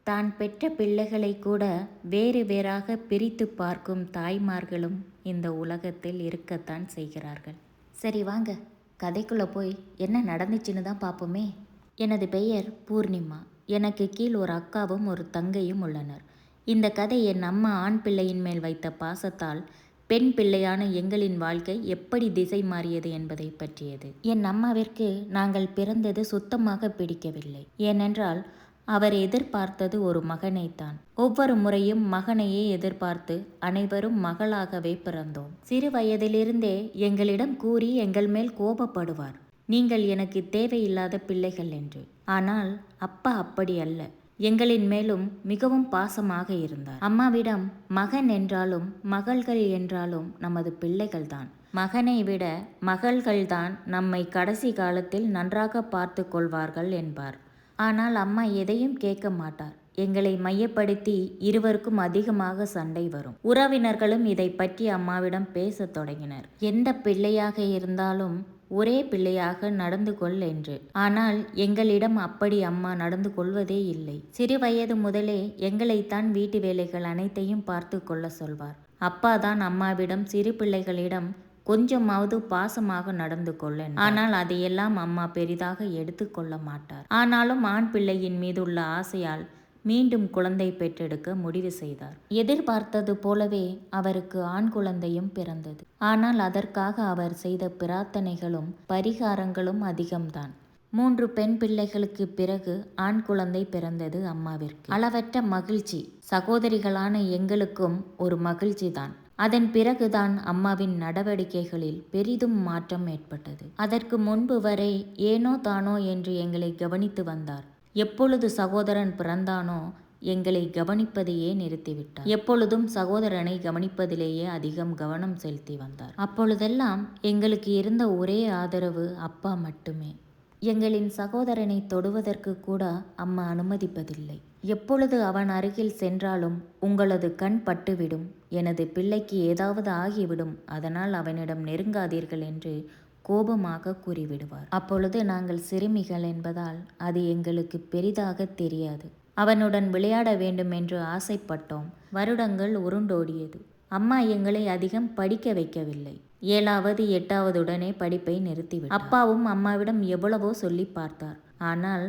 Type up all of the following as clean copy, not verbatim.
தான் பெற்ற பிள்ளைகளை கூட வேறு வேறாக பிரித்து பார்க்கும் தாய்மார்களும் இந்த உலகத்தில் இருக்கத்தான் செய்கிறார்கள். சரி வாங்க, கதைக்குள்ளே போய் என்ன நடந்துச்சுன்னு தான் பார்ப்போமே. எனது பெயர் பூர்ணிமா. எனக்கு கீழ் ஒரு அக்காவும் ஒரு தங்கையும் உள்ளனர். இந்த கதை என் அம்மா ஆண் பிள்ளையின் மேல் வைத்த பாசத்தால் பெண் பிள்ளையான எங்களின் வாழ்க்கை எப்படி திசை மாறியது என்பதை பற்றியது. என் அம்மாவிற்கு நாங்கள் பிறந்தது சுத்தமாக பிடிக்கவில்லை. ஏனென்றால் அவர் எதிர்பார்த்தது ஒரு மகனைத்தான். ஒவ்வொரு முறையும் மகனையே எதிர்பார்த்து அனைவரும் மகளாகவே பிறந்தோம். சிறு வயதிலிருந்தே எங்களிடம் கூறி எங்கள் மேல் கோபப்படுவார், நீங்கள் எனக்கு தேவையில்லாத பிள்ளைகள் என்று. ஆனால் அப்பா அப்படி அல்ல, எங்களின் மேலும் மிகவும் பாசமாக இருந்தார். அம்மாவிடம் மகன் என்றாலும் மகள்கள் என்றாலும் நமது பிள்ளைகள்தான், மகனை விட மகள்கள்தான் நம்மை கடைசி காலத்தில் நன்றாக பார்த்து கொள்வார்கள் என்பார். ஆனால் அம்மா எதையும் கேட்க மாட்டார். எங்களை மையப்படுத்தி இருவருக்கும் அதிகமாக சண்டை வரும். உறவினர்களும் இதை பற்றி அம்மாவிடம் பேசத் தொடங்கினர். எந்த பிள்ளையாக இருந்தாலும் ஒரே பிள்ளையாக நடந்து கொள் என்று. ஆனால் எங்களிடம் அப்படி அம்மா நடந்து கொள்வதே இல்லை. சிறு வயது முதலே எங்களைத்தான் வீட்டு வேலைகள் அனைத்தையும் பார்த்து கொள்ள சொல்வார். அப்பா தான் அம்மாவிடம் சிறு பிள்ளைகளிடம் கொஞ்சமாவது பாசமாக நடந்து கொள்ள. ஆனால் அதையெல்லாம் அம்மா பெரிதாக எடுத்துக்கொள்ள மாட்டார். ஆனாலும் ஆண் பிள்ளையின் மீது உள்ள ஆசையால் மீண்டும் குழந்தை பெற்றெடுக்க முடிவு செய்தார். எதிர்பார்த்தது போலவே அவருக்கு ஆண் குழந்தையும் பிறந்தது. ஆனால் அதற்காக அவர் செய்த பிரார்த்தனைகளும் பரிகாரங்களும் அதிகம்தான். 3 பெண் பிள்ளைகளுக்கு பிறகு ஆண் குழந்தை பிறந்தது அம்மாவிற்கு. அளவற்ற மகிழ்ச்சி. சகோதரிகளான எங்களுக்கும் ஒரு மகிழ்ச்சி தான். அதன் பிறகுதான் அம்மாவின் நடவடிக்கைகளில் பெரிதும் மாற்றம் ஏற்பட்டது. அதற்கு முன்பு வரை ஏனோ தானோ என்று எங்களை கவனித்து வந்தார். எப்பொழுது சகோதரன் பிறந்தானோ எங்களை கவனிப்பதையே நிறுத்திவிட்டார். எப்பொழுதும் சகோதரனை கவனிப்பதிலேயே அதிகம் கவனம் செலுத்தி வந்தார். அப்பொழுதெல்லாம் எங்களுக்கு இருந்த ஒரே ஆதரவு அப்பா மட்டுமே. எங்களின் சகோதரனை தொடுவதற்கு கூட அம்மா அனுமதிப்பதில்லை. எப்பொழுது அவன் அருகில் சென்றாலும் உங்களது கண் பட்டுவிடும், எனது பிள்ளைக்கு ஏதாவது ஆகிவிடும், அதனால் அவனிடம் நெருங்காதீர்கள் என்று கோபமாக கூறிவிடுவார். அப்பொழுது நாங்கள் சிறுமிகள் என்பதால் அது எங்களுக்கு பெரிதாக தெரியாது. அவனுடன் விளையாட வேண்டும் என்று ஆசைப்பட்டோம். வருடங்கள் உருண்டோடியது. அம்மா எங்களை அதிகம் படிக்க வைக்கவில்லை. 7வது 8வதுடனே படிப்பை நிறுத்திவிட்டார். அப்பாவும் அம்மாவிடம் எவ்வளவோ சொல்லி பார்த்தார். ஆனால்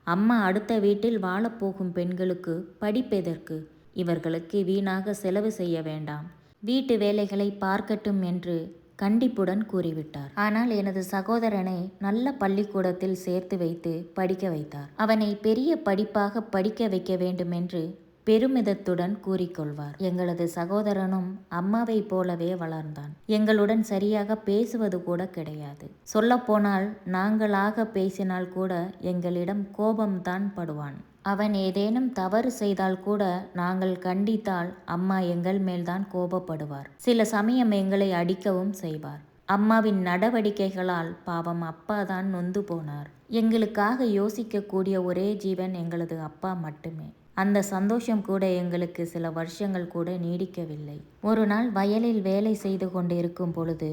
அம்மா அடுத்த வீட்டில் வாழப்போகும் பெண்களுக்கு படிப்பெதற்கு, இவர்களுக்கு வீணாக செலவு செய்ய வேண்டாம், வீட்டு வேலைகளை பார்க்கட்டும் என்று கண்டிப்புடன் கூறிவிட்டார். ஆனால் எனது சகோதரனை நல்ல பள்ளிக்கூடத்தில் சேர்த்து வைத்து படிக்க வைத்தார். அவனை பெரிய படிப்பாக படிக்க வைக்க வேண்டும் என்று பெருமிதத்துடன் கூறிக்கொள்வார். எங்களது சகோதரனும் அம்மாவை போலவே வளர்ந்தான். எங்களுடன் சரியாக பேசுவது கூட கிடையாது. சொல்லப்போனால் நாங்களாக பேசினால் கூட எங்களிடம் கோபம்தான் படுவான். அவன் ஏதேனும் தவறு செய்தால் கூட நாங்கள் கண்டித்தால் அம்மா எங்கள் மேல்தான் கோபப்படுவார். சில சமயம் எங்களை அடிக்கவும் செய்வார். அம்மாவின் நடவடிக்கைகளால் பாவம் அப்பா தான் நொந்து போனார். எங்களுக்காக யோசிக்கக்கூடிய ஒரே ஜீவன் எங்களது அப்பா மட்டுமே. அந்த சந்தோஷம் கூட எங்களுக்கு சில வருஷங்கள் கூட நீடிக்கவில்லை. ஒரு நாள் வயலில் வேலை செய்து கொண்டிருக்கும் பொழுது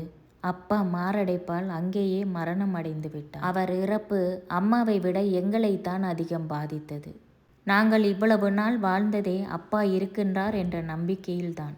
அப்பா மாரடைப்பால் அங்கேயே மரணம் அடைந்து விட்டார். அவர் இறப்பு அம்மாவை விட எங்களைத்தான் அதிகம் பாதித்தது. நாங்கள் இவ்வளவு நாள் வாழ்ந்ததே அப்பா இருக்கின்றார் என்ற நம்பிக்கையில்தான்.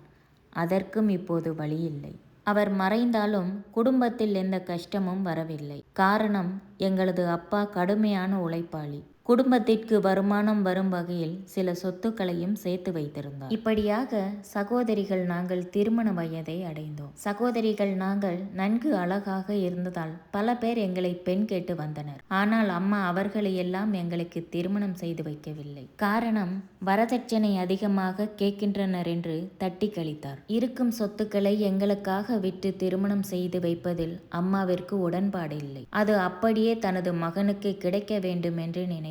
அதற்கும் இப்போது வழியில்லை. அவர் மறைந்தாலும் குடும்பத்தில் எந்த கஷ்டமும் வரவில்லை. காரணம், எங்களது அப்பா கடுமையான உழைப்பாளி. குடும்பத்திற்கு வருமானம் வரும் வகையில் சில சொத்துக்களையும் சேர்த்து வைத்திருந்தார். இப்படியாக சகோதரிகள் நாங்கள் திருமண வயதை அடைந்தோம். சகோதரிகள் நாங்கள் நன்கு அழகாக இருந்ததால் பல பேர் எங்களை பெண் கேட்டு வந்தனர். ஆனால் அம்மா அவர்களை எல்லாம் எங்களுக்கு திருமணம் செய்து வைக்கவில்லை. காரணம், வரதட்சணை அதிகமாக கேட்கின்றனர் என்று தட்டி கழித்தார். இருக்கும் சொத்துக்களை எங்களுக்காக விட்டு திருமணம் செய்து வைப்பதில் அம்மாவிற்கு உடன்பாடு இல்லை. அது அப்படியே தனது மகனுக்கு கிடைக்க வேண்டும் என்று நினைத்தார்.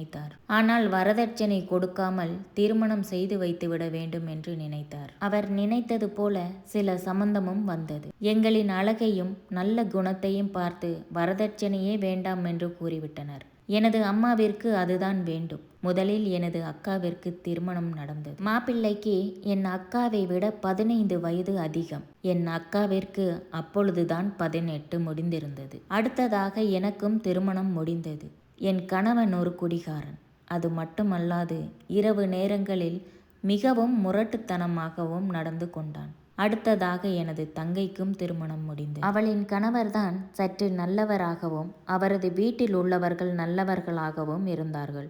ஆனால் வரதட்சணை கொடுக்காமல் திருமணம் செய்து வைத்துவிட வேண்டும் என்று நினைத்தார். அவர் நினைத்தது போல சில சம்பந்தமும் வந்தது. எங்களின் அழகையும் நல்ல குணத்தையும் பார்த்து வரதட்சணையே வேண்டாம் என்று கூறிவிட்டனர். எனது அம்மாவிற்கு அதுதான் வேண்டும். முதலில் எனது அக்காவிற்கு திருமணம் நடந்தது. மாப்பிள்ளைக்கு என் அக்காவை விட 15 வயது அதிகம். என் அக்காவிற்கு அப்பொழுதுதான் 18 முடிந்திருந்தது. அடுத்ததாக எனக்கும் திருமணம் முடிந்தது. என் கணவன் ஒரு குடிகாரன். அது மட்டுமல்லாது இரவு நேரங்களில் மிகவும் முரட்டுத்தனமாகவும் நடந்து கொண்டான். அடுத்ததாக எனது தங்கைக்கும் திருமணம் முடிந்தது. அவளின் கணவர்தான் சற்று நல்லவராகவும் அவரது வீட்டில் உள்ளவர்கள் நல்லவர்களாகவும் இருந்தார்கள்.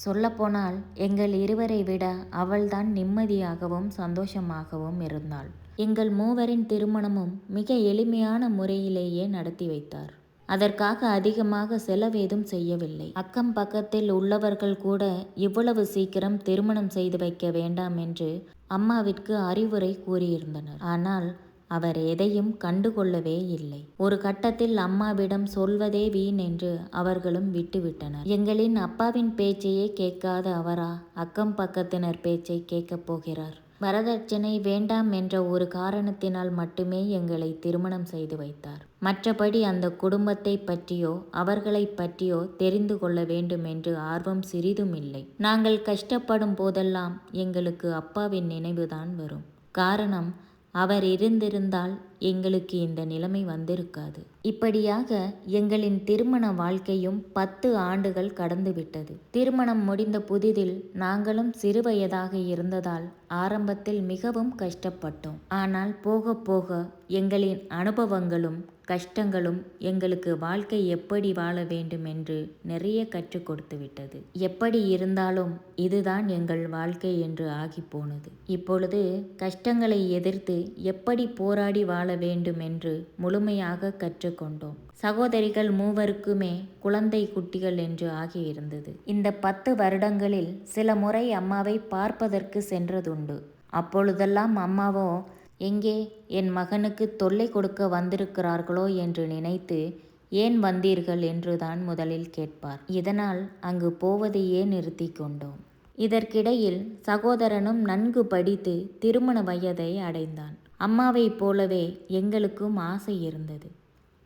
சொல்லப்போனால் எங்கள் இருவரை விட அவள்தான் நிம்மதியாகவும் சந்தோஷமாகவும் இருந்தாள். எங்கள் மூவரின் திருமணமும் மிக எளிமையான முறையிலேயே நடத்தி வைத்தார். அதற்காக அதிகமாக செலவேதும் செய்யவில்லை. அக்கம் பக்கத்தில் உள்ளவர்கள் கூட இவ்வளவு சீக்கிரம் திருமணம் செய்து வைக்க வேண்டாம் என்று அம்மாவிற்கு அறிவுரை கூறியிருந்தனர். ஆனால் அவர் எதையும் கண்டுகொள்ளவே இல்லை. ஒரு கட்டத்தில் அம்மாவிடம் சொல்வதே வீண் என்று அவர்களும் விட்டுவிட்டனர். எங்களின் அப்பாவின் பேச்சையே கேட்காத அவரா அக்கம் பக்கத்தினர் பேச்சை கேட்கப் போகிறார்? வரதட்சணை வேண்டாம் என்ற ஒரு காரணத்தினால் மட்டுமே எங்களை திருமணம் செய்து வைத்தார். மற்றபடி அந்த குடும்பத்தை பற்றியோ அவர்களை பற்றியோ தெரிந்து கொள்ள வேண்டும் என்று ஆர்வம் சிறிதும் இல்லை. நாங்கள் கஷ்டப்படும் போதெல்லாம் எங்களுக்கு அப்பாவின் நினைவுதான் வரும். காரணம், அவர் இருந்திருந்தால் எங்களுக்கு இந்த நிலைமை வந்திருக்காது. இப்படியாக எங்களின் திருமண வாழ்க்கையும் 10 ஆண்டுகள் கடந்துவிட்டது. திருமணம் முடிந்த புதிதில் நாங்களும் சிறுவயதாக இருந்ததால் ஆரம்பத்தில் மிகவும் கஷ்டப்பட்டோம். ஆனால் போக போக எங்களின் அனுபவங்களும் கஷ்டங்களும் எங்களுக்கு வாழ்க்கை எப்படி வாழ வேண்டும் என்று நிறைய கற்றுக் கொடுத்து விட்டது. எப்படி இருந்தாலும் இதுதான் எங்கள் வாழ்க்கை என்று ஆகி போனது. இப்பொழுது கஷ்டங்களை எதிர்த்து எப்படி போராடி வாழ வேண்டும் என்று முழுமையாக கற்றுக்கொண்டோம். சகோதரிகள் மூவருக்குமே குழந்தை குட்டிகள் என்று ஆகியிருந்தது. இந்த 10 வருடங்களில் சில முறை அம்மாவை பார்ப்பதற்கு சென்றதுண்டு. அப்பொழுதெல்லாம் அம்மாவோ எங்கே என் மகனுக்கு தொல்லை கொடுக்க வந்திருக்கிறார்களோ என்று நினைத்து ஏன் வந்தீர்கள் என்றுதான் முதலில் கேட்பார். இதனால் அங்கு போவதையே நிறுத்தி கொண்டோம். இதற்கிடையில் சகோதரனும் நன்கு படித்து திருமண வயதை அடைந்தான். அம்மாவைப் போலவே எங்களுக்கும் ஆசை இருந்தது,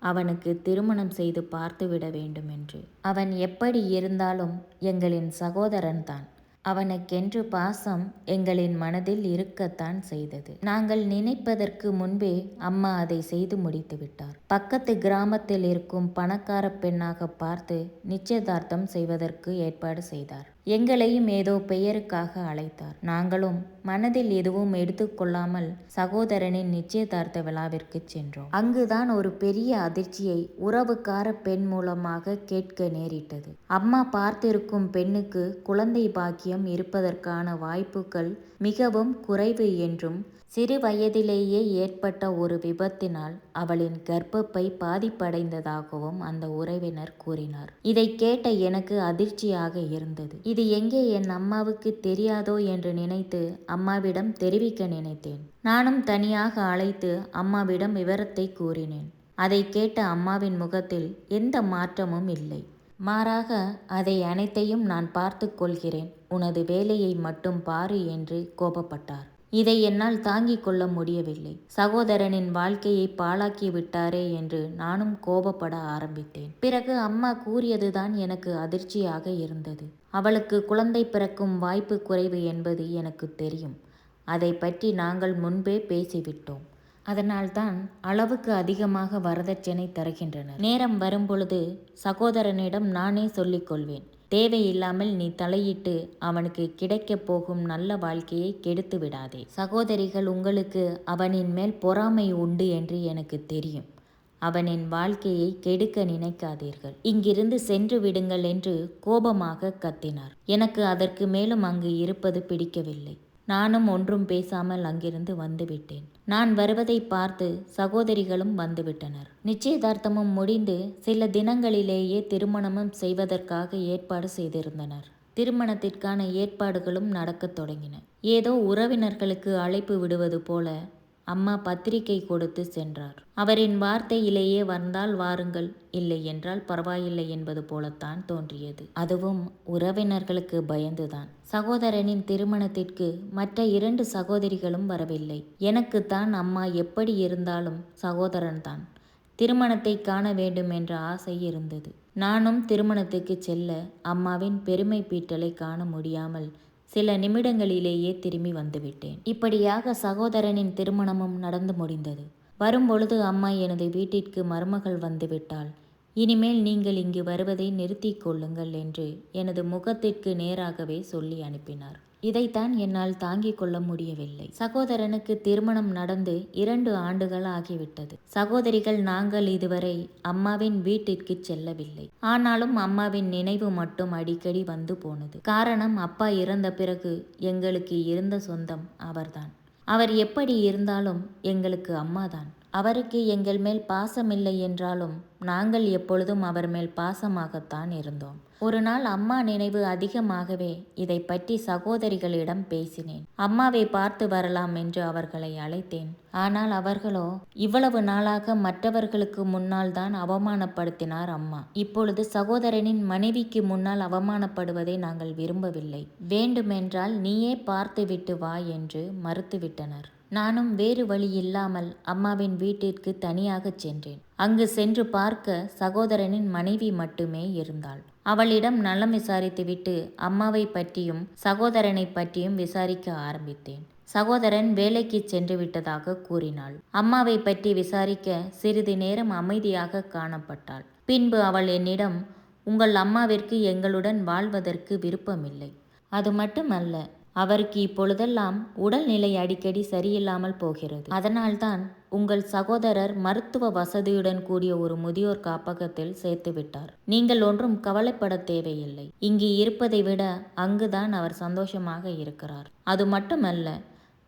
அவனுக்கு திருமணம் செய்து பார்த்துவிட வேண்டும் என்று. அவன் எப்படி இருந்தாலும் எங்களின் சகோதரன்தான். அவனுக்கென்று பாசம் எங்களின் மனதில் இருக்கத்தான் செய்தது. நாங்கள் நினைப்பதற்கு முன்பே அம்மா அதை செய்து முடித்து விட்டார். பக்கத்து கிராமத்தில் இருக்கும் பணக்கார பெண்ணாக பார்த்து நிச்சயதார்த்தம் செய்வதற்கு ஏற்பாடு செய்தார். எங்களையும் ஏதோ பெயருக்காக அழைத்தார். நாங்களும் மனதில் எதுவும் எடுத்துக்கொள்ளாமல் சகோதரனின் நிச்சயதார்த்த விழாவிற்கு சென்றோம். அங்குதான் ஒரு பெரிய அதிர்ச்சியை உறவுக்கார பெண் மூலமாக கேட்க நேரிட்டது. அம்மா பார்த்திருக்கும் பெண்ணுக்கு குழந்தை பாக்கியம் இருப்பதற்கான வாய்ப்புகள் மிகவும் குறைவு என்றும் சிறு வயதிலேயே ஏற்பட்ட ஒரு விபத்தினால் அவளின் கர்ப்பப்பை பாதிப்படைந்ததாகவும் அந்த உறவினர் கூறினார். இதை கேட்ட எனக்கு அதிர்ச்சியாக இருந்தது. இது எங்கே என் அம்மாவுக்கு தெரியாதோ என்று நினைத்து அம்மாவிடம் தெரிவிக்க நினைத்தேன். நானும் தனியாக அழைத்து அம்மாவிடம் விவரத்தை கூறினேன். அதை கேட்ட அம்மாவின் முகத்தில் எந்த மாற்றமும் இல்லை. மாறாக அதை அனைத்தையும் நான் பார்த்து கொள்கிறேன், உனது வேலையை மட்டும் பாரு என்று கோபப்பட்டார். இதை என்னால் தாங்கிக் கொள்ள முடியவில்லை. சகோதரனின் வாழ்க்கையை பாழாக்கி விட்டாரே என்று நானும் கோபப்பட ஆரம்பித்தேன். பிறகு அம்மா கூறியதுதான் எனக்கு அதிர்ச்சியாக இருந்தது. அவளுக்கு குழந்தை பிறக்கும் வாய்ப்பு குறைவு என்பது எனக்கு தெரியும். அதை பற்றி நாங்கள் முன்பே பேசிவிட்டோம். அதனால்தான் அளவுக்கு அதிகமாக வரதட்சணை தருகின்றனர். நேரம் வரும்பொழுது சகோதரனிடம் நானே சொல்லிக்கொள்வேன், தேவையில்லாமல் நீ தலையிட்டு அவனுக்கு கிடைக்கப் போகும் நல்ல வாழ்க்கையை கெடுத்து விடாதே. சகோதரிகள், உங்களுக்கு அவனின் மேல் பொறாமை உண்டு என்று எனக்கு தெரியும். அவனின் வாழ்க்கையை கெடுக்க நினைக்காதீர்கள். இங்கிருந்து சென்று விடுங்கள் என்று கோபமாக கத்தினார். எனக்கு அதற்கு மேலும் அங்கு இருப்பது பிடிக்கவில்லை. நானும் ஒன்றும் பேசாமல் அங்கிருந்து வந்துவிட்டேன். நான் வருவதை பார்த்து சகோதரிகளும் வந்துவிட்டனர். நிச்சயதார்த்தமும் முடிந்து சில தினங்களிலேயே திருமணமும் செய்வதற்காக ஏற்பாடு செய்திருந்தனர். திருமணத்திற்கான ஏற்பாடுகளும் நடக்கத் தொடங்கின. ஏதோ உறவினர்களுக்கு அழைப்பு விடுவது போல அம்மா பத்திரிகை கொடுத்து சென்றார். அவரின் வார்த்தையிலேயே வந்தால் வாருங்கள், இல்லை என்றால் பரவாயில்லை என்பது போலத்தான் தோன்றியது. அதுவும் உறவினர்களுக்கு பயந்துதான். சகோதரனின் திருமணத்திற்கு மற்ற 2 சகோதரிகளும் வரவில்லை. எனக்குத்தான் அம்மா எப்படி இருந்தாலும் சகோதரன்தான். திருமணத்தை காண வேண்டும் என்ற ஆசை இருந்தது. நானும் திருமணத்துக்கு செல்ல அம்மாவின் பெருமை பீட்டலை காண முடியாமல் சில நிமிடங்களிலேயே திரும்பி வந்துவிட்டேன். இப்படியாக சகோதரனின் திருமணமும் நடந்து முடிந்தது. வரும்பொழுது அம்மா, எனது வீட்டிற்கு மருமகள் வந்துவிட்டாள், இனிமேல் நீங்கள் இங்கு வருவதை நிறுத்திக் கொள்ளுங்கள் என்று எனது முகத்திற்கு நேராகவே சொல்லி அனுப்பினார். இதைத்தான் என்னால் தாங்கிக் கொள்ள முடியவில்லை. சகோதரனுக்கு திருமணம் நடந்து 2 ஆண்டுகள் ஆகிவிட்டது. சகோதரிகள் நாங்கள் இதுவரை அம்மாவின் வீட்டிற்கு செல்லவில்லை. ஆனாலும் அம்மாவின் நினைவு மட்டும் அடிக்கடி வந்து போனது. காரணம், அப்பா இறந்த பிறகு எங்களுக்கு இருந்த சொந்தம் அவர்தான். அவர் எப்படி இருந்தாலும் எங்களுக்கு அம்மாதான். அவருக்கு எங்கள் மேல் பாசமில்லை என்றாலும் நாங்கள் எப்பொழுதும் அவர் மேல் பாசமாகத்தான் இருந்தோம். ஒரு நாள் அம்மா நினைவு அதிகமாகவே இதை பற்றி சகோதரிகளிடம் பேசினேன். அம்மாவை பார்த்து வரலாம் என்று அவர்களை அழைத்தேன். ஆனால் அவர்களோ, இவ்வளவு நாளாக மற்றவர்களுக்கு முன்னால் தான் அவமானப்படுத்தினார் அம்மா. இப்பொழுது சகோதரனின் மனைவிக்கு முன்னால் அவமானப்படுவதை நாங்கள் விரும்பவில்லை. வேண்டுமென்றால் நீயே பார்த்துவிட்டு வா என்று மறுத்துவிட்டனர். நானும் வேறு வழி இல்லாமல் அம்மாவின் வீட்டிற்கு தனியாகச் சென்றேன். அங்கு சென்று பார்க்க சகோதரனின் மனைவி மட்டுமே இருந்தாள். அவளிடம் நலம் விசாரித்துவிட்டு அம்மாவை பற்றியும் சகோதரனை பற்றியும் விசாரிக்க ஆரம்பித்தேன். சகோதரன் வேலைக்கு சென்று விட்டதாக கூறினாள். அம்மாவை பற்றி விசாரிக்க சிறிது நேரம் அமைதியாக காணப்பட்டாள். பின்பு அவள் என்னிடம், உங்கள் அம்மாவிற்கு எங்களுடன் வாழ்வதற்கு விருப்பமில்லை. அது மட்டுமல்ல, அவருக்கு இப்பொழுதெல்லாம் உடல்நிலை அடிக்கடி சரியில்லாமல் போகிறது. அதனால்தான் உங்கள் சகோதரர் மருத்துவ வசதியுடன் கூடிய ஒரு முதியோர் காப்பகத்தில் சேர்த்துவிட்டார். நீங்கள் ஒன்றும் கவலைப்பட தேவையில்லை. இங்கு இருப்பதை விட அங்குதான் அவர் சந்தோஷமாக இருக்கிறார். அது மட்டுமல்ல,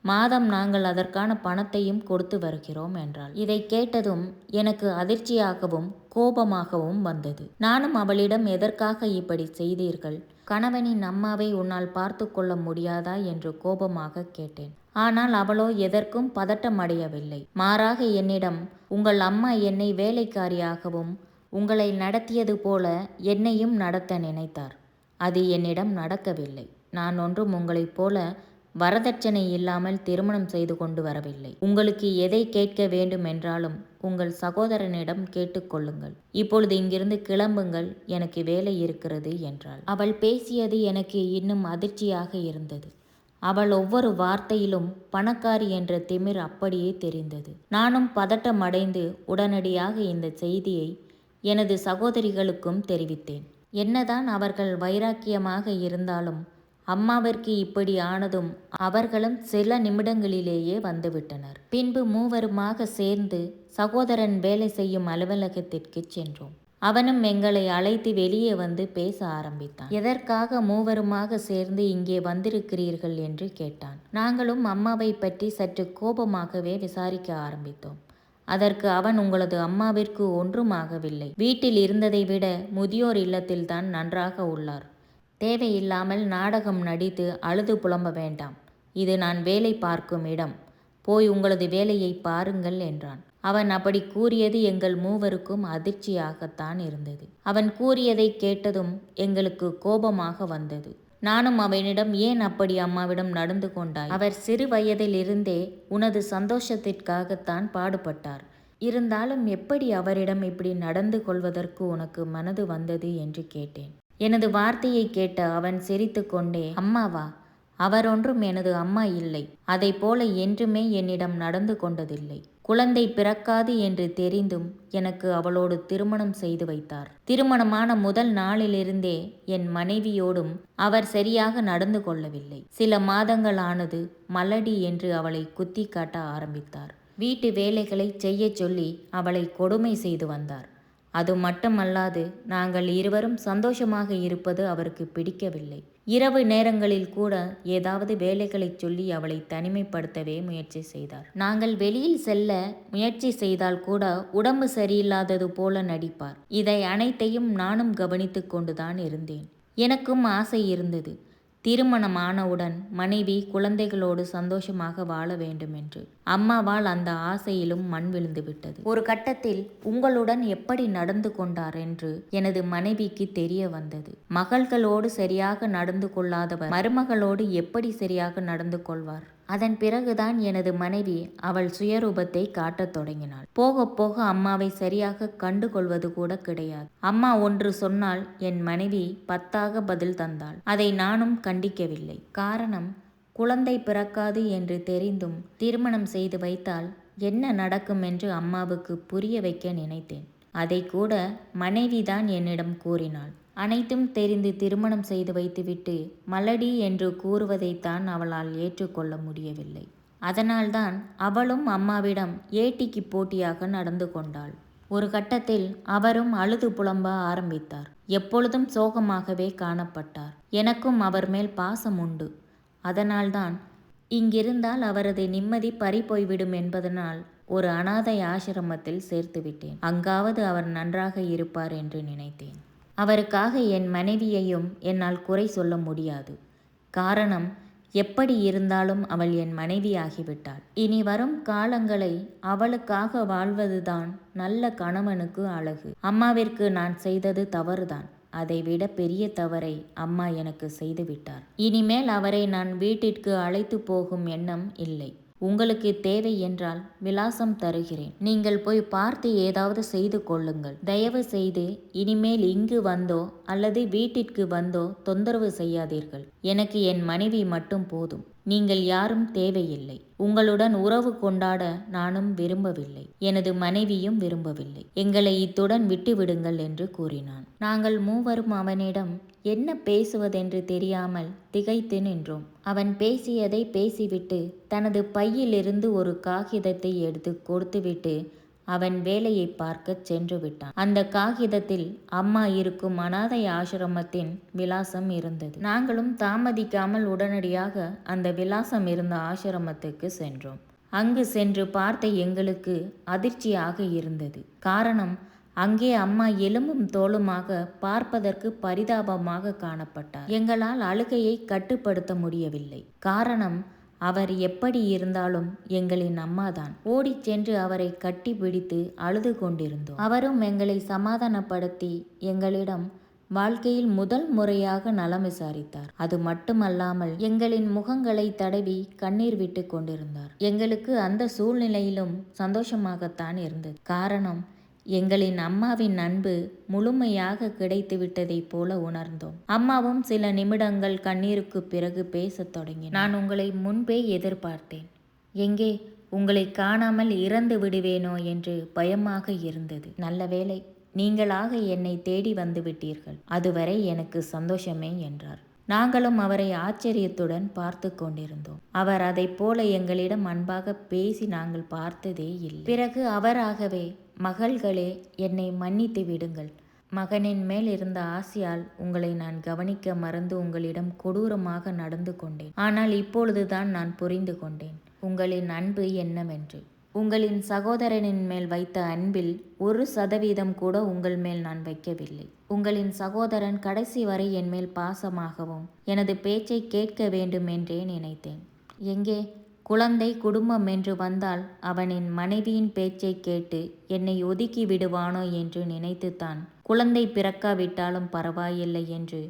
மாதம் நாங்கள் அதற்கான பணத்தையும் கொடுத்து வருகிறோம் என்றாள். இதை கேட்டதும் எனக்கு அதிர்ச்சியாகவும் கோபமாகவும் வந்தது. நானும் அவளிடம், எதற்காக இப்படி செய்தீர்கள்? கணவனின் அம்மாவை உன்னால் பார்த்து கொள்ள முடியாதா என்று கோபமாக கேட்டேன். ஆனால் அவளோ எதற்கும் பதட்டம் அடையவில்லை. மாறாக என்னிடம், உங்கள் அம்மா என்னை வேலைக்காரியாகவும் உங்களை நடத்தியது போல என்னையும் நடத்த நினைத்தார். அது என்னிடம் நடக்கவில்லை. நான் ஒன்றும் உங்களைப் போல வரதட்சணை இல்லாமல் திருமணம் செய்து கொண்டு வரவில்லை. உங்களுக்கு எதை கேட்க வேண்டும் என்றாலும் உங்கள் சகோதரனிடம் கேட்டுக்கொள்ளுங்கள். இப்பொழுது இங்கிருந்து கிளம்புங்கள், எனக்கு வேலை இருக்கிறது என்றாள். அவள் பேசியது எனக்கு இன்னும் அதிர்ச்சியாக இருந்தது. அவள் ஒவ்வொரு வார்த்தையிலும் பணக்காரி என்ற திமிர் அப்படியே தெரிந்தது. நானும் பதட்டம் அடைந்து உடனடியாக இந்த செய்தியை எனது சகோதரிகளுக்கும் தெரிவித்தேன். என்னதான் அவர்கள் வைராக்கியமாக இருந்தாலும் அம்மாவிற்கு இப்படி ஆனதும் அவர்களும் சில நிமிடங்களிலேயே வந்துவிட்டனர். பின்பு மூவருமாக சேர்ந்து சகோதரன் வேலை செய்யும் அலுவலகத்திற்கு சென்றோம். அவனும் எங்களை அழைத்து வெளியே வந்து பேச ஆரம்பித்தான். எதற்காக மூவருமாக சேர்ந்து இங்கே வந்திருக்கிறீர்கள் என்று கேட்டான். நாங்களும் அம்மாவை பற்றி சற்று கோபமாகவே விசாரிக்க ஆரம்பித்தோம். அதற்கு அவன், உங்களது அம்மாவிற்கு ஒன்றும் ஆகவில்லை. வீட்டில் இருந்ததை விட முதியோர் இல்லத்தில்தான் நன்றாக உள்ளார். தேவையில்லாமல் நாடகம் நடித்து அழுது புலம்ப வேண்டாம். இது நான் வேலை பார்க்கும் இடம். போய் உங்களது வேலையை பாருங்கள் என்றான். அவன் அப்படி கூறியது எங்கள் மூவருக்கும் அதிர்ச்சியாகத்தான் இருந்தது. அவன் கூறியதை கேட்டதும் எங்களுக்கு கோபமாக வந்தது. நானும் அவனிடம், ஏன் அப்படி அம்மாவிடம் நடந்து கொண்டாய்? அவர் சிறு வயதிலிருந்தே உனது சந்தோஷத்திற்காகத்தான் பாடுபட்டார். இருந்தாலும் எப்படி அவரிடம் இப்படி நடந்து கொள்வதற்கு உனக்கு மனது வந்தது என்று கேட்டேன். எனது வார்த்தையை கேட்ட அவன் சிரித்து கொண்டே, அம்மாவா? அவர் ஒன்றும் எனது அம்மா இல்லை. அதை போல என்றுமே என்னிடம் நடந்து கொண்டதில்லை. குழந்தை பிறக்காது என்று தெரிந்தும் எனக்கு அவளோடு திருமணம் செய்து வைத்தார். திருமணமான முதல் நாளிலிருந்தே என் மனைவியோடும் அவர் சரியாக நடந்து கொள்ளவில்லை. சில மாதங்கள் ஆனது, மலடி என்று அவளை குத்தி காட்ட ஆரம்பித்தார். வீட்டு வேலைகளை செய்ய சொல்லி அவளை கொடுமை செய்து வந்தார். அது மட்டுமல்லாது நாங்கள் இருவரும் சந்தோஷமாக இருப்பது அவருக்கு பிடிக்கவில்லை. இரவு நேரங்களில் கூட ஏதாவது வேலைகளை சொல்லி அவளை தனிமைப்படுத்தவே முயற்சி செய்தார். நாங்கள் வெளியில் செல்ல முயற்சி செய்தால் கூட உடம்பு சரியில்லாதது போல நடிப்பார். இதை அனைத்தையும் நானும் கவனித்து கொண்டுதான் இருந்தேன். எனக்கும் ஆசை இருந்தது, திருமணமானவுடன் மனைவி குழந்தைகளோடு சந்தோஷமாக வாழ வேண்டும் என்று. அம்மாவால் அந்த ஆசையிலும் மண் விழுந்து விட்டது. ஒரு கட்டத்தில் உங்களுடன் எப்படி நடந்து கொண்டார் என்று எனது மனைவிக்கு தெரிய வந்தது. மகள்களோடு சரியாக நடந்து கொள்ளாதவர் மருமகளோடு எப்படி சரியாக நடந்து கொள்வார்? அதன் பிறகுதான் எனது மனைவி அவள் சுயரூபத்தை காட்டத் தொடங்கினாள். போக போக அம்மாவை சரியாக கண்டு கொள்வது கூட கிடையாது. அம்மா ஒன்று சொன்னால் என் மனைவி 10ஆக பதில் தந்தாள். அதை நானும் கண்டிக்கவில்லை. காரணம், குழந்தை பிறக்காது என்று தெரிந்தும் திருமணம் செய்து வைத்தால் என்ன நடக்கும் என்று அம்மாவுக்கு புரிய வைக்க நினைத்தேன். அதை கூட மனைவிதான் என்னிடம் கூறினாள். அனைத்தும் தெரிந்து திருமணம் செய்து வைத்துவிட்டு மலடி என்று கூறுவதைத்தான் அவளால் ஏற்றுக்கொள்ள முடியவில்லை. அதனால்தான் அவளும் அம்மாவிடம் ஏட்டிக்கு போட்டியாக நடந்து கொண்டாள். ஒரு கட்டத்தில் அவரும் அழுது புலம்ப ஆரம்பித்தார். எப்பொழுதும் சோகமாகவே காணப்பட்டார். எனக்கும் அவர் மேல் பாசம் உண்டு. அதனால்தான் இங்கிருந்தால் அவரது நிம்மதி பறிபோய்விடும் என்பதனால் ஒரு அனாதை ஆசிரமத்தில் சேர்த்து விட்டேன். அங்காவது அவர் நன்றாக இருப்பார் என்று நினைத்தேன். அவருக்காக என் மனைவியையும் என்னால் குறை சொல்ல முடியாது. காரணம், எப்படி இருந்தாலும் அவள் என் மனைவியாகிவிட்டாள். இனி வரும் காலங்களை அவளுக்காக வாழ்வதுதான் நல்ல கணவனுக்கு அழகு. அம்மாவிற்கு நான் செய்தது தவறுதான். அதைவிட பெரிய தவறை அம்மா எனக்கு செய்துவிட்டார். இனிமேல் அவரை நான் வீட்டிற்கு அழைத்து போகும் எண்ணம் இல்லை. உங்களுக்கு தேவை என்றால் விலாசம் தருகிறேன். நீங்கள் போய் பார்த்து ஏதாவது செய்து கொள்ளுங்கள். தயவு செய்து இனிமேல் இங்கு வந்தோ அல்லது வீட்டிற்கு வந்தோ தொந்தரவு செய்யாதீர்கள். எனக்கு என் மனைவி மட்டும் போதும். நீங்கள் யாரும் தேவையில்லை. உங்களுடன் உறவு கொண்டாட நானும் விரும்பவில்லை. எனது மனைவியும் விரும்பவில்லை. எங்களை இத்துடன் விட்டுவிடுங்கள் என்று கூறினான். நாங்கள் மூவரும் அவனிடம் என்ன பேசுவதென்று தெரியாமல் திகைத்து நின்றோம். அவன் பேசியதை பேசிவிட்டு தனது பையிலிருந்து ஒரு காகிதத்தை எடுத்து கொடுத்துவிட்டு அவன் வேலையை பார்க்க சென்று விட்டான். அந்த காகிதத்தில் அம்மா இருக்கும் அனாதை ஆசிரமத்தின் விலாசம் இருந்தது. நாங்களும் தாமதிக்காமல் உடனடியாக அந்த விலாசம் இருந்த ஆசிரமத்துக்கு சென்றோம். அங்கு சென்று பார்த்த எங்களுக்கு அதிர்ச்சியாக இருந்தது. காரணம், அங்கே அம்மா எலும்பும் தோலுமாக பார்ப்பதற்கு பரிதாபமாக காணப்பட்டார். எங்களால் அழுகையை கட்டுப்படுத்த முடியவில்லை. காரணம், அவர் எப்படி இருந்தாலும் எங்களின் அம்மாதான். ஓடிச் சென்று அவரை கட்டி பிடித்து அழுது கொண்டிருந்தோம். அவரும் எங்களை சமாதானப்படுத்தி எங்களிடம் வாழ்க்கையில் முதல் முறையாக நலம் விசாரித்தார். அது மட்டுமல்லாமல் எங்களின் முகங்களை தடவி கண்ணீர் விட்டு கொண்டிருந்தார். எங்களுக்கு அந்த சூழ்நிலையிலும் சந்தோஷமாகத்தான் இருந்தது. காரணம், எங்களின் அம்மாவின் அன்பு முழுமையாக கிடைத்துவிட்டதைப் போல உணர்ந்தோம். அம்மாவும் சில நிமிடங்கள் கண்ணீருக்கு பிறகு பேசத் தொடங்கினார். நான் உங்களை முன்பே எதிர்பார்த்தேன். எங்கே உங்களை காணாமல் இறந்து விடுவேனோ என்று பயமாக இருந்தது. நல்ல வேளை, நீங்களாக என்னை தேடி வந்து விட்டீர்கள். அதுவரை எனக்கு சந்தோஷமே என்றார். நாங்களும் அவரை ஆச்சரியத்துடன் பார்த்து கொண்டிருந்தோம். அவர் அதைப் போல எங்களிடம் அன்பாக பேசி நாங்கள் பார்த்ததே இல்லை. பிறகு அவராகவே, மகள்களே, என்னை மன்னித்து விடுங்கள். மகனின் மேல் இருந்த ஆசையால் உங்களை நான் கவனிக்க மறந்து உங்களிடம் கொடூரமாக நடந்து கொண்டேன். ஆனால் இப்பொழுதுதான் நான் புரிந்து கொண்டேன் உங்களின் அன்பு என்னவென்று. உங்களின் சகோதரனின் மேல் வைத்த அன்பில் 1% கூட உங்கள் மேல் நான் வைக்கவில்லை. உங்களின் சகோதரன் கடைசி வரை என் மேல் பாசமாகவும் எனது பேச்சை கேட்க வேண்டும் என்றே நினைத்தேன். எங்கே குழந்தை குடும்பம் என்று வந்தால் அவனின் மனைவியின் பேச்சை கேட்டு என்னை ஒதுக்கி விடுவானோ என்று நினைத்துத்தான் குழந்தை பிறக்காவிட்டாலும் பரவாயில்லை என்று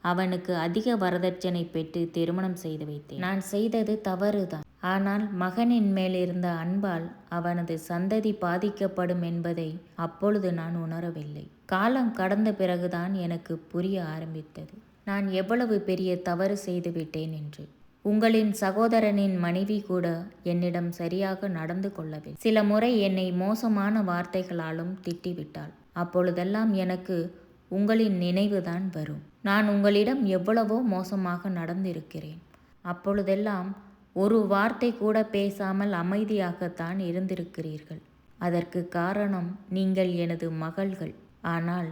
அவனுக்கு அதிக வரதட்சணை பெற்று திருமணம் செய்து வைத்தேன். நான் செய்தது தவறுதான். ஆனால் மகனின் மேல் இருந்த அன்பால் அவனது சந்ததி பாதிக்கப்படும் என்பதை அப்பொழுது நான் உணரவில்லை. காலம் கடந்த பிறகுதான் எனக்கு புரிய ஆரம்பித்தது நான் எவ்வளவு பெரிய தவறு செய்து விட்டேன் என்று. உங்களின் சகோதரனின் மனைவி கூட என்னிடம் சரியாக நடந்து கொள்ளவில்லை. சில முறை என்னை மோசமான வார்த்தைகளாலும் திட்டிவிட்டாள். அப்பொழுதெல்லாம் எனக்கு உங்களின் நினைவுதான் வரும். நான் உங்களிடம் எவ்வளவோ மோசமாக நடந்திருக்கிறேன். அப்பொழுதெல்லாம் ஒரு வார்த்தை கூட பேசாமல் அமைதியாகத்தான் இருந்திருக்கிறீர்கள். அதற்கு காரணம் நீங்கள் எனது மகள்கள். ஆனால்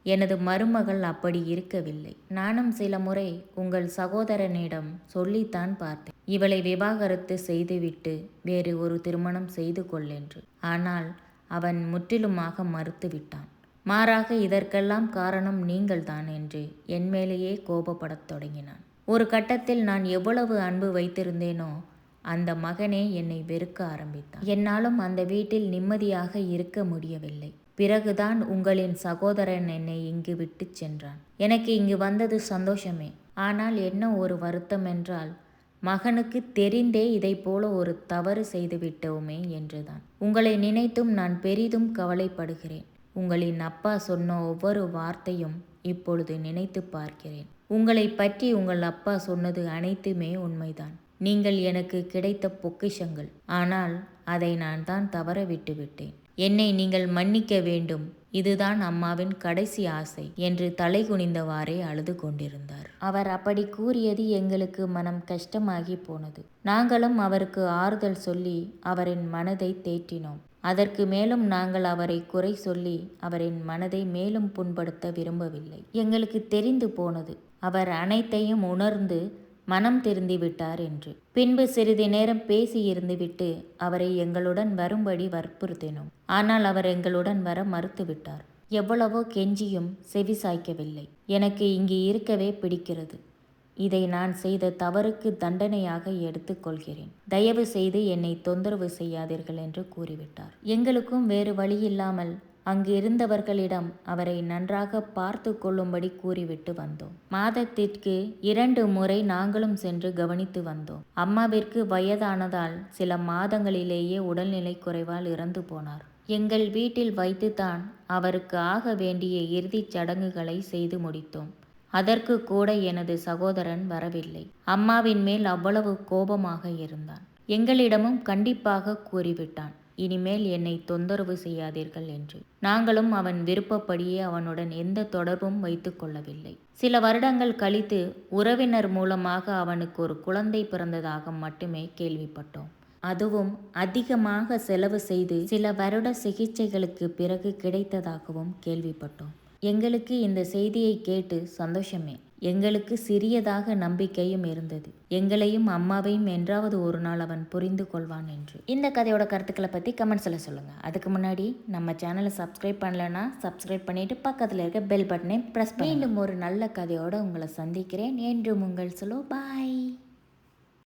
எனது மருமகள் அப்படி இருக்கவில்லை. நானும் சில முறை உங்கள் சகோதரனிடம் சொல்லித்தான் பார்த்தேன், இவளை விவாகரத்து செய்துவிட்டு வேறு ஒரு திருமணம் செய்து கொள்ளென்று. ஆனால் அவன் முற்றிலுமாக மறுத்துவிட்டான். மாறாக இதற்கெல்லாம் காரணம் நீங்கள்தான் என்று என் மேலேயே கோபப்படத் தொடங்கினான். ஒரு கட்டத்தில் நான் எவ்வளவு அன்பு வைத்திருந்தேனோ அந்த மகனே என்னை வெறுக்க ஆரம்பித்தான். என்னாலும் அந்த வீட்டில் நிம்மதியாக இருக்க முடியவில்லை. பிறகுதான் உங்களின் சகோதரன் என்னை இங்கு விட்டு சென்றான். எனக்கு இங்கு வந்தது சந்தோஷமே. ஆனால் என்ன ஒரு வருத்தம் என்றால், மகனுக்கு தெரிந்தே இதை போல ஒரு தவறு செய்து விட்டோமே என்றுதான். உங்களை நினைத்தும் நான் பெரிதும் கவலைப்படுகிறேன். உங்களின் அப்பா சொன்ன ஒவ்வொரு வார்த்தையும் இப்பொழுது நினைத்து பார்க்கிறேன். உங்களை பற்றி உங்கள் அப்பா சொன்னது அனைத்துமே உண்மைதான். நீங்கள் எனக்கு கிடைத்த பொக்கிஷங்கள். ஆனால் அதை நான் தான் தவற விட்டு விட்டேன். என்னை நீங்கள் மன்னிக்க வேண்டும் இதுதான் அம்மாவின் கடைசி ஆசை என்று தலை குனிந்தவாறே அழுது கொண்டிருந்தார். அவர் அப்படி கூறியது எங்களுக்கு மனம் கஷ்டமாகி போனது. நாங்களும் அவருக்கு ஆறுதல் சொல்லி அவரின் மனதை தேற்றினோம். அதற்கு மேலும் நாங்கள் அவரை குறை சொல்லி அவரின் மனதை மேலும் புண்படுத்த விரும்பவில்லை. எங்களுக்கு தெரிந்து போனது அவர் அனைத்தையும் உணர்ந்து மனம் திருந்தி விட்டார் என்று. பின்பு சிறிது நேரம் பேசி இருந்துவிட்டு அவரை எங்களுடன் வரும்படி வற்புறுத்தினோம். ஆனால் அவர் எங்களுடன் வர மறுத்துவிட்டார். எவ்வளவோ கெஞ்சியும் செவி சாய்க்கவில்லை. எனக்கு இங்கு இருக்கவே பிடிக்கிறது. இதை நான் செய்த தவறுக்கு தண்டனையாக எடுத்துக்கொள்கிறேன். தயவு செய்து என்னை தொந்தரவு செய்யாதீர்கள் என்று கூறிவிட்டார். எங்களுக்கும் வேறு வழியில்லாமல் அங்கு இருந்தவர்களிடம் அவரை நன்றாக பார்த்து கொள்ளும்படி கூறிவிட்டு வந்தோம். மாதத்திற்கு 2 முறை நாங்களும் சென்று கவனித்து வந்தோம். அம்மாவிற்கு வயதானதால் சில மாதங்களிலேயே உடல்நிலை குறைவால் இறந்து போனார். எங்கள் வீட்டில் வைத்துத்தான் அவருக்கு ஆக வேண்டிய இறுதிச் சடங்குகளை செய்து முடித்தோம். அதற்கு கூட எனது சகோதரன் வரவில்லை. அம்மாவின் மேல் அவ்வளவு கோபமாக இருந்தான். எங்களிடமும் கண்டிப்பாக கூறிவிட்டான், இனிமேல் என்னை தொந்தரவு செய்யாதீர்கள் என்று. நாங்களும் அவன் விருப்பப்படியே அவனுடன் எந்த தொடர்பும் வைத்து கொள்ளவில்லை. சில வருடங்கள் கழித்து உறவினர் மூலமாக அவனுக்கு ஒரு குழந்தை பிறந்ததாக மட்டுமே கேள்விப்பட்டோம். அதுவும் அதிகமாக செலவு செய்து சில வருட சிகிச்சைகளுக்கு பிறகு கிடைத்ததாகவும் கேள்விப்பட்டோம். எங்களுக்கு இந்த செய்தியை கேட்டு சந்தோஷமே, எங்களுக்கு சிறியதாக நம்பிக்கையும் இருந்தது. எங்களையும் அம்மாவையும் என்றாவது ஒரு நாள் அவன் புரிந்து கொள்வான் என்று. இந்த கதையோட கருத்துக்களை பற்றி கமெண்ட்ஸில் சொல்லுங்கள். அதுக்கு முன்னாடி நம்ம சேனலை சப்ஸ்கிரைப் பண்ணலைன்னா சப்ஸ்கிரைப் பண்ணிவிட்டு பக்கத்தில் இருக்க பெல் பட்டனை ப்ரெஸ் பண்ணி மீண்டும் ஒரு நல்ல கதையோடு உங்களை சந்திக்கிறேன். என்றும் உங்கள் சுலோ. பாய்.